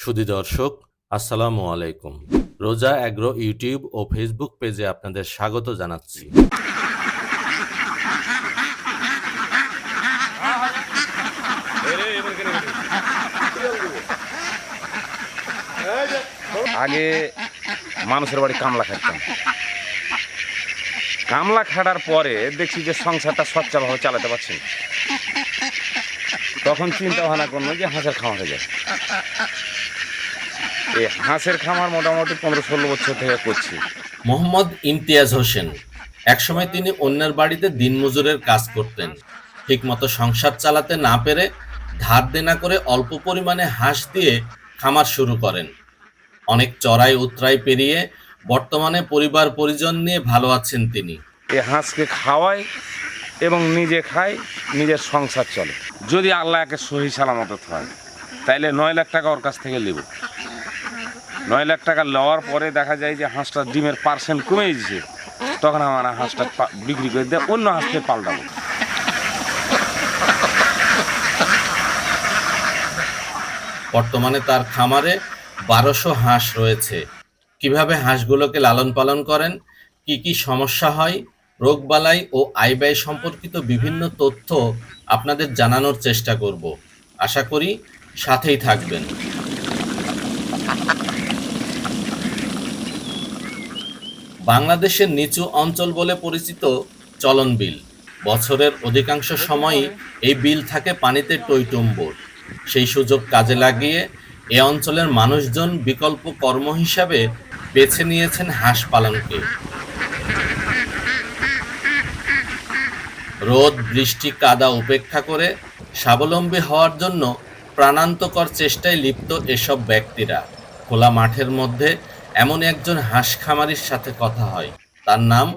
সুধী দর্শক, আসসালামু আলাইকুম। রোজা অ্যাগ্রো ইউটিউব ও ফেসবুক পেজে আপনাদের স্বাগত জানাচ্ছি। আগে মানুষের বাড়ি কামলা খাটতাম। কামলা খাটার পরে দেখছি যে সংসারটা সচ্ছলভাবে চালাতে পারছি না। তখন চিন্তা ভাবনা করলো যে হাঁসের খামার হয়ে যায়। এই হাঁসের খামার মোটামুটি 15-16 বছর থেকে করছি। মোহাম্মদ ইমতিয়াজ হোসেন একসময় তিনি অন্যের বাড়িতে দিনমজুরের কাজ করতেন। ঠিকমতো সংসার চালাতে না পেরে ধার দেনা করে অল্প পরিমাণে হাঁস দিয়ে খামার শুরু করেন। অনেক চড়াই উতরাই পেরিয়ে বর্তমানে পরিবার পরিজন নিয়ে ভালো আছেন তিনি। এই হাঁসকে খাওয়াই এবং নিজে খাই, নিজের সংসার চলে। যদি আল্লাহ একে সহি সালামত হয় তাইলে 9 লাখ টাকা ওর কাছ থেকে নেব। 9 লাখ টাকা নেওয়ার পরে দেখা যায় যে হাঁসটার ডিমের পার্সেন্ট কমে গেছে, তখন আমার হাঁসটা বিক্রি করে দিয়ে অন্য হাঁসকে পাল্টাবো। বর্তমানে তার খামারে 1200 হাঁস রয়েছে। কিভাবে হাঁসগুলোকে লালন পালন করেন, কি কি সমস্যা হয়, রোগবালাই ও আয় ব্যয় সম্পর্কিত বিভিন্ন তথ্য আপনাদের জানানোর চেষ্টা করব। আশা করি সাথেই থাকবেন। বাংলাদেশের নিচু অঞ্চল বলে পরিচিত চলন বিল। বছরের অধিকাংশ সময়ই এই বিল থাকে পানিতে টইটুম্বুর। সেই সুযোগ কাজে লাগিয়ে এ অঞ্চলের মানুষজন বিকল্প কর্ম হিসাবে বেছে নিয়েছেন হাঁস পালনকে। রোদ, বৃষ্টি, কাদা উপেক্ষা করে স্বাবলম্বী হওয়ার জন্য প্রাণান্তকর চেষ্টায় লিপ্ত এসব ব্যক্তিরা। খোলা মাঠের মধ্যে এমন একজন হাঁস খামারির সাথে কথা হয়। তার নাম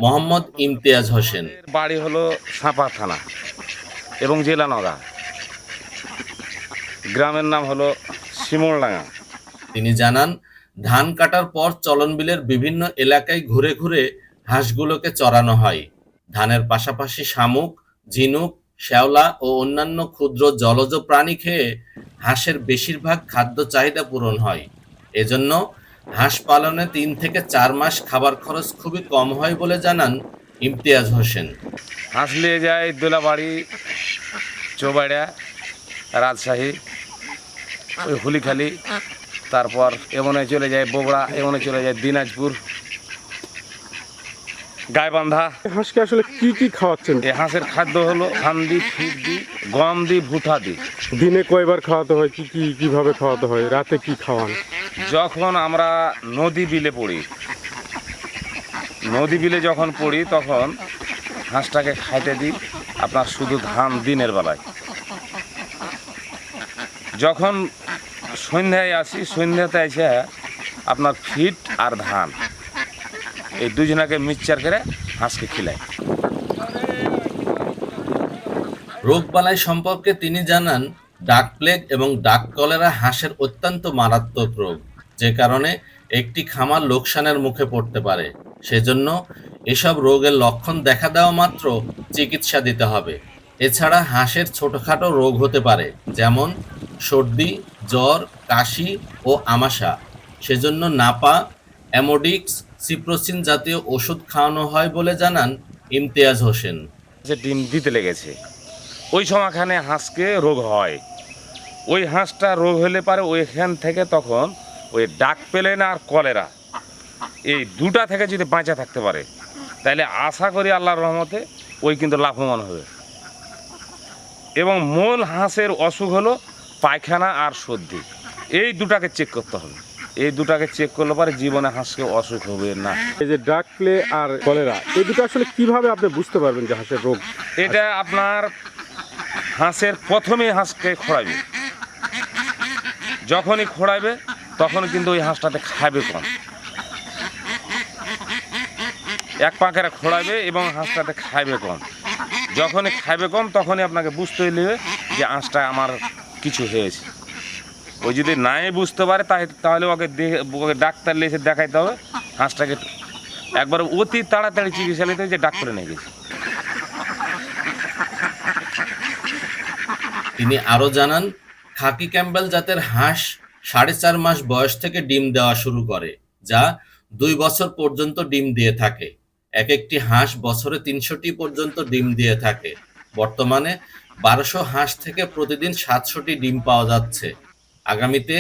মোহাম্মদ ইমতিয়াজ হোসেন। বাড়ি হলো সাপা থানা এবং জেলা নগা। গ্রামের নাম হলো শিমুলডাঙ্গা। তিনি জানান, ধান কাটার পর চলন বিলের বিভিন্ন এলাকায় ঘুরে ঘুরে হাঁসগুলোকে চরানো হয়। ধানের পাশাপাশি শামুক, ঝিনুক, শ্যাওলা ও অন্যান্য ক্ষুদ্র জলজ প্রাণী খেয়ে হাঁসের বেশিরভাগ খাদ্য চাহিদা পূরণ হয়। এজন্য হাঁস পালনে 3 থেকে 4 মাস খাবার খরচ খুবই কম হয় বলে জানান ইমতিয়াজ হোসেন। হাঁস নিয়ে যায় দোলাবাড়ি, চৌবাড়া, রাজশাহী, ওই হুলিখালি, তারপর এমনে চলে যায় বগুড়া, এমনে চলে যায় দিনাজপুর, গাইবান্ধা। হাঁসকে আসলে কি কি খাওয়াচ্ছেন? এই হাঁসের খাদ্য হলো ধান দি, ফিট দি, গম দি, ভুট্টা দি। দিনে কয়বার খাওয়াতে হয়, কিভাবে খাওয়াতে হয়, রাতে কি খাওয়ান? যখন আমরা নদী বিলে পড়ি, নদী বিলে যখন পড়ি তখন হাঁসটাকে খাইতে দিই আপনার শুধু ধান দিনের বেলায়। যখন সন্ধ্যায় আসি, সন্ধ্যাতে এসে আপনার ফিট আর ধান এই দুজনাকে মিক্সচার করে হাঁসকে খিলাই। রোগবালাই সম্পর্কে তিনি জানান, ডাক প্লেগ এবং ডাক কলেরা হাঁসের অত্যন্ত মারাত্মক রোগ, যে কারণে একটি খামার লোকসানের মুখে পড়তে পারে। সেজন্য এসব রোগের লক্ষণ দেখা দেওয়া মাত্র চিকিৎসা দিতে হবে। এছাড়া হাঁসের ছোটখাটো রোগ হতে পারে, যেমন সর্দি, জ্বর, কাশি ও আমাশা। সেজন্য নাপা, অ্যামোডিক্স, সিপ্রোসিন জাতীয় ওষুধ খাওয়ানো হয় বলে জানান ইমতিয়াজ হোসেন। যে ডিম দিতে লেগেছে ওই সময়খানে হাঁসকে রোগ হয়। ওই হাঁসটা রোগ হলে পারে ওইখান থেকে তখন ওই ডাক প্লেগ আর কলেরা এই দুটা থেকে যদি বাঁচা থাকতে পারে তাহলে আশা করি আল্লাহর রহমতে ওই কিন্তু লাভবান হবে। এবং মূল হাঁসের অসুখ হলো পায়খানা আর সর্দি। এই দুটাকে চেক করতে হবে। এই দুটাকে চেক করলে পরে জীবনে হাঁসকে অসুখ হবে না। এই যে ডাক প্লে আর কলেরা, এই দুটো আসলে কিভাবে আপনি বুঝতে পারবেন যে হাঁসের রোগ? এটা আপনার হাঁসের প্রথমেই হাঁসকে খোঁড়াবে। যখনই খোঁড়াবে তখন কিন্তু ওই হাঁসটাতে খাবে কম। এক পাঁকেরা খোঁড়াবে এবং হাঁসটাতে খাবে কম। যখনই খাবে কম তখনই আপনাকে বুঝতে হইলে যে হাঁসটা আমার কিছু হয়েছে। ওই যদি নাই বুঝতে পারে তাহলে ওকে ডাক্তার এসে দেখাইতে হবে। হাঁসটাকে একবার অতি তাড়াতাড়ি চিকিৎসা নিতে হবে যে ডাক্তারে নিয়ে গেছে। তিনি আরও জানান, খাকি ক্যাম্বেল জাতের হাঁস 4.5 মাস বয়স থেকে ডিম দেওয়া শুরু করে, যা 2 বছর পর্যন্ত ডিম দিয়ে থাকে। এক একটি হাঁস বছরে 300টি পর্যন্ত ডিম দিয়ে থাকে। বর্তমানে 1200 হাঁস থেকে প্রতিদিন 700টি ডিম পাওয়া যাচ্ছে। আগামীতে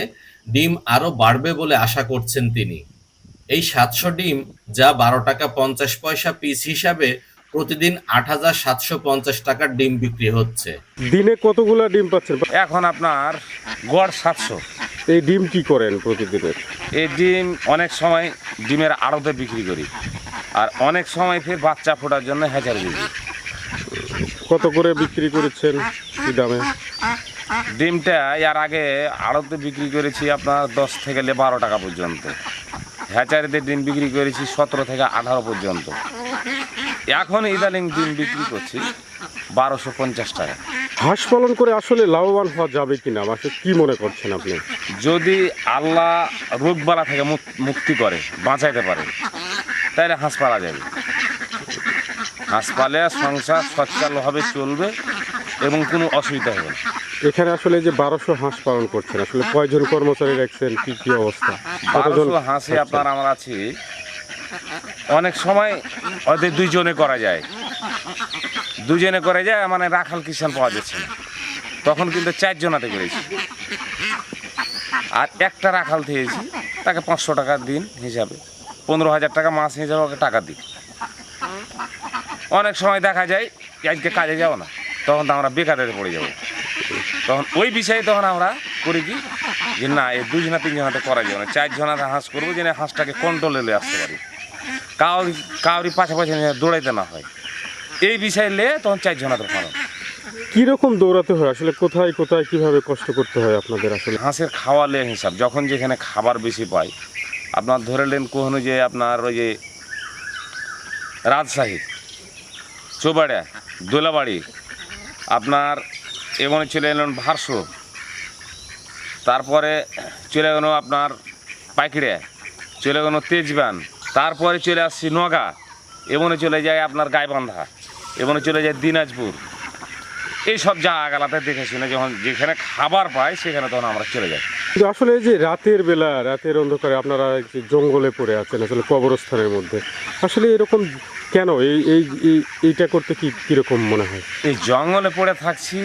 ডিম আরও বাড়বে বলে আশা করছেন তিনি। এই 700 ডিম, যা 12 টাকা 50 পয়সা পিস হিসাবে প্রতিদিন 8,750 টাকার ডিম বিক্রি হচ্ছে। দিনে কতগুলা ডিম পাচ্ছেন? এখন আপনার গড় 700। এই ডিম কি করেন প্রতিদিনের? এই ডিম অনেক সময় ডিমের আড়তে বিক্রি করি, আর অনেক সময় ফের বাচ্চা ফোটার জন্য হ্যাচারি দিই। কত করে বিক্রি করেছেন, কি দামে? ডিমটা এর আগে আড়তে বিক্রি করেছি আপনার 10 থেকে 12 টাকা পর্যন্ত। হ্যাচারিতে ডিম বিক্রি করেছি 17 থেকে 18 পর্যন্ত। এখন ইদানিং ডিম বিক্রি করছি 1250 টাকা। হাঁস পালন করে আসলে লাভবান হওয়া যাবে কিনা, মাসে কি মনে করছেন আপনি? যদি আল্লাহ রোগবালা থেকে মুক্তি করে, বাঁচাইতে পারে, তাহলে হাঁস পালা যাবে। হাঁস পালে সংসার সচ্ছলভাবে চলবে এবং কোনো অসুবিধা হবে না। এখানে আসলে যে 1200 হাঁস পালন করছেন, আসলে কয়জন কর্মচারী রাখছেন, কি কি অবস্থা? 1200 হাঁসে আপনার আমরা আছি, অনেক সময় ওদের দুইজনে করা যায়, মানে রাখাল কিষান পাওয়া যাচ্ছে না, তখন কিন্তু 4 জনাতে করেছি। আর একটা রাখাল থেকেছি, তাকে 500 টাকা দিন হিসাবে, 15,000 টাকা মাস হিসাবে ওকে টাকা দিই। অনেক সময় দেখা যায় আজকে কাজে যাবো না, তখন তো আমরা বেকারে পড়ে যাব। তখন ওই বিষয়ে তখন আমরা করি কি, যে না এই 2 জনা 3 জনাতে করা যাবে না, 4 জনাতে হাঁস করবো, যেন হাঁসটাকে কন্ট্রোলে নিয়ে আসতে পারি, কাউরি পাশাপাশি দৌড়াইতে না হয়। এই বিষয়ে নিয়ে তখন 4 জনাতে ফানো। কিরকম দৌড়াতে হয় আসলে, কোথায় কোথায় কিভাবে কষ্ট করতে হয় আপনাদের? আসলে হাঁসের খাওয়া লে হিসাব, যখন যেখানে খাবার বেশি পাই, আপনার ধরে নেন কখনো যে আপনার ওই যে রাজশাহী, চৌবাড়া, দোলাবাড়ি, আপনার এমন চলে এলেন ভারসো, তারপরে চলে গেল আপনার পাইকিড়ে, চলে গেল তেজবান, তারপরে চলে আসছি নগা, এমনে চলে যায় আপনার গাইবান্ধা, এমনে চলে যায় দিনাজপুর। এই সব জায়গাগুলোতে দেখে শুনে যখন যেখানে খাবার পাই সেখানে তখন আমরা চলে যাই। কিন্তু আসলে এই যে রাতের বেলা, রাতের অন্ধকারে আপনারা যে জঙ্গলে পড়ে আছেন, আসলে কবরস্থানের মধ্যে, আসলে এরকম কেন? এইটা করতে কিরকম মনে হয়? এই জঙ্গলে পড়ে থাকছি,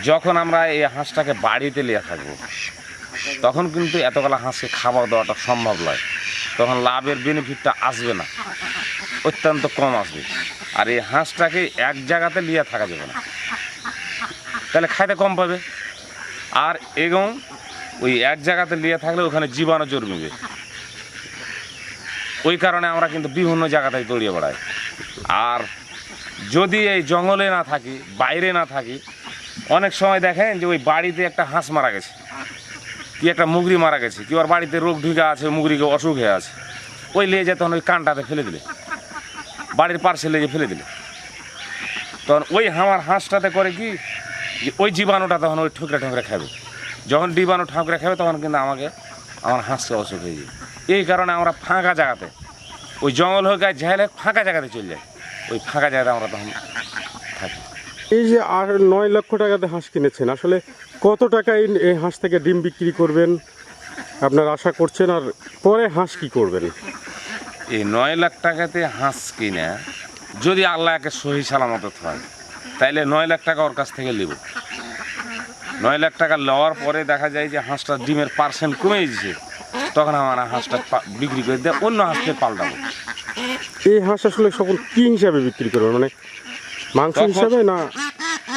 যখন আমরা এই হাঁসটাকে বাড়িতে নিয়ে থাকবো, তখন কিন্তু এতগুলো হাঁসকে খাবার দেওয়াটা সম্ভব নয়, তখন লাভের বেনিফিটটা আসবে না, অত্যন্ত কম আসবে। আর এই হাঁসটাকে এক জায়গাতে নিয়ে থাকা যাবে না, তাহলে খাইতে কম পাবে। আর এবং ওই এক জায়গাতে নিয়ে থাকলে ওখানে জীবাণু জন্মিবে, ওই কারণে আমরা কিন্তু বিভিন্ন জায়গাতে দৌড়িয়ে বেড়াই। আর যদি এই জঙ্গলে না থাকি, বাইরে না থাকি, অনেক সময় দেখেন যে ওই বাড়িতে একটা হাঁস মারা গেছে, কি একটা মুগরি মারা গেছে, কি ওর বাড়িতে রোগ ঢুকে আছে, মুগরিকে অসুখ হয়ে আছে, ওই নিয়ে যেয়ে তখন ওই কানটাতে ফেলে দিলে, বাড়ির পার্শ্বে লেগে ফেলে দিলে, তখন ওই আমার হাঁসটাতে করে কি, যে ওই জীবাণুটা তখন ওই ঠুকরে ঠুকরে খাবে। যখন জীবাণু ঠুকরে খাবে তখন কিন্তু আমার হাঁসকে অসুখ হয়ে যায়। এই কারণে আমরা ফাঁকা জায়গাতে, ওই জঙ্গল হয়ে গাছ ঝাইলে ফাঁকা জায়গাতে চলে যাই, ওই ফাঁকা জায়গাতে আমরা তখন থাকি। এই যে 9 লক্ষ টাকাতে হাঁস কিনেছেন, আসলে কত টাকায় এই হাঁস থেকে ডিম বিক্রি করবেন আপনার আশা করছেন, আর পরে হাঁস কি করবেন? এই 9 লাখ টাকাতে হাঁস কিনে যদি আল্লাহকে সহি সালামত হয়, তাইলে 9 লাখ টাকা ওর কাছ থেকে নেব। 9 লাখ টাকা নেওয়ার পরে দেখা যায় যে হাঁসটার ডিমের পার্সেন্ট কমে গেছে, তখন আমার হাঁসটা বিক্রি করে দিয়ে অন্য হাঁসকে পাল্টাবো। এই হাঁস আসলে সকল কি হিসাবে বিক্রি করবেন, মানে মাংস হিসাবে না?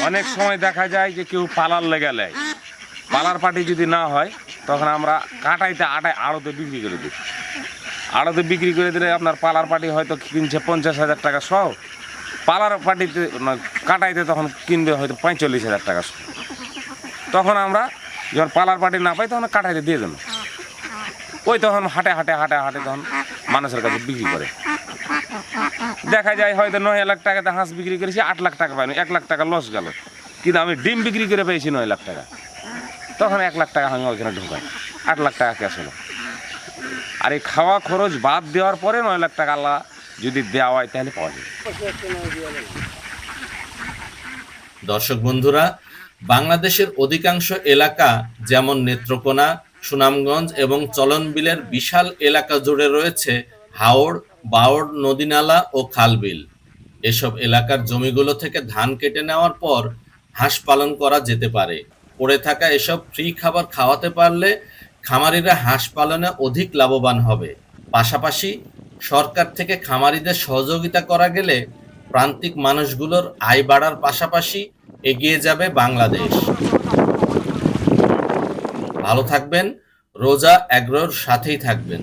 অনেক সময় দেখা যায় যে কেউ পালার লেগে নেয়, পালার পাটি যদি না হয় তখন আমরা কাটাইতে আড়তে বিক্রি করে দিই। আড়তে বিক্রি করে দিলে আপনার পালার পাটি হয়তো কিনছে 50,000 টাকা সহ, পালার পাটিতে কাটাইতে তখন কিনবে হয়তো 45,000 টাকা সহ। তখন আমরা যখন পালার পাটি না পাই তখন কাটাইতে দিয়ে দেবো, ওই তখন হাটে তখন মানুষের কাছে বিক্রি করে। দেখা যায় হয়তো 9 লাখ টাকাতে হাঁস বিক্রি করেছি, 8 লাখ টাকা পাইনি, 1 লাখ টাকা লস গেল, কিন্তু আমি ডিম বিক্রি করে পেয়েছি 9 লাখ টাকা, তখন 1 লাখ টাকা আমি ওইখানে ঢোকাই, 8 লাখ টাকা ক্যাশ হলো। আর এই খাওয়া খরচ বাদ দেওয়ার পরে 9 লাখ টাকা আল্লাহ যদি দেওয়া হয় তাহলে পাওয়া যাবে। দর্শক বন্ধুরা, বাংলাদেশের অধিকাংশ এলাকা যেমন নেত্রকোনা, সুনামগঞ্জ এবং চলনবিলের বিশাল এলাকা জুড়ে রয়েছে হাওড়, বাওড় নদীনালা ও খালবিল। এসব এলাকার জমিগুলো থেকে ধান কেটে নেওয়ার পর হাঁস পালন করা যেতে পারে। পড়ে থাকা এসব ফ্রি খাবার খাওয়াতে পারলে খামারিরা হাঁস পালনে অধিক লাভবান হবে। পাশাপাশি সরকার থেকে খামারিদের সহযোগিতা করা গেলে প্রান্তিক মানুষগুলোর আয় বাড়ার পাশাপাশি এগিয়ে যাবে বাংলাদেশ। ভালো থাকবেন, রোজা অ্যাগ্রোর সাথেই থাকবেন।